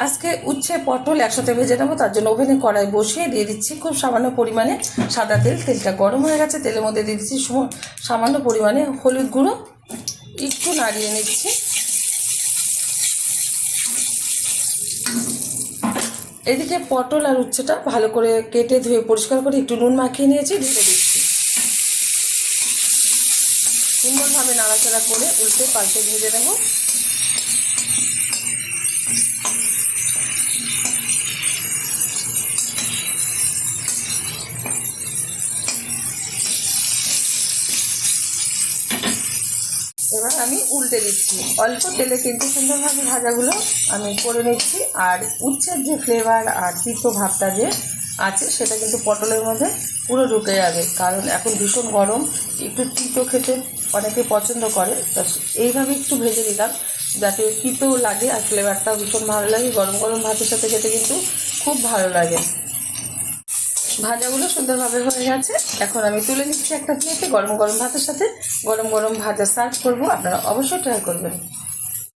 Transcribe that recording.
আজকে উচ্ছে পটল একসাথে ভেজে নেবো, তার জন্য ওভেনে কড়াই বসিয়ে দিয়ে দিচ্ছি খুব সামান্য পরিমাণে সাদা তেল। তেলটা গরম হয়ে গেছে, তেলের মধ্যে দিয়ে দিচ্ছি সামান্য পরিমাণে হলুদ গুঁড়ো, একটু নাড়িয়ে নিচ্ছি। এদিকে পটল আর উচ্ছেটা ভালো করে কেটে ধুয়ে পরিষ্কার করে একটু নুন মাখিয়ে নিয়েছি, ঢেলে দিচ্ছি। সুন্দরভাবে নাড়াচাড়া করে উল্টে পাল্টে ভেজে নেব। এবার আমি উল্টে দিচ্ছি, অল্প তেলে কিন্তু সুন্দরভাবে ভাজাগুলো আমি করে নিচ্ছি। আর উচ্ছের যে ফ্লেভার আর তিতো ভাবটা যে আছে সেটা কিন্তু পটলের মধ্যে পুরো ঢুকে যাবে, কারণ এখন ভীষণ গরম, একটু তিতো খেতে অনেকে পছন্দ করে। তো এইভাবে একটু ভেজে দিলাম যাতে তিতো লাগে আর ফ্লেভারটাও ভীষণ ভালো লাগে। গরম গরম ভাতের সাথে খেতে কিন্তু খুব ভালো লাগে। ভাজাগুলো সুন্দরভাবে হয়ে গেছে, এখন আমি তুলে নিচ্ছি একটা প্লেটে। গরম গরম ভাতের সাথে গরম গরম ভাজা সার্ভ করবো, আপনারা অবশ্যই ট্রাই করবেন।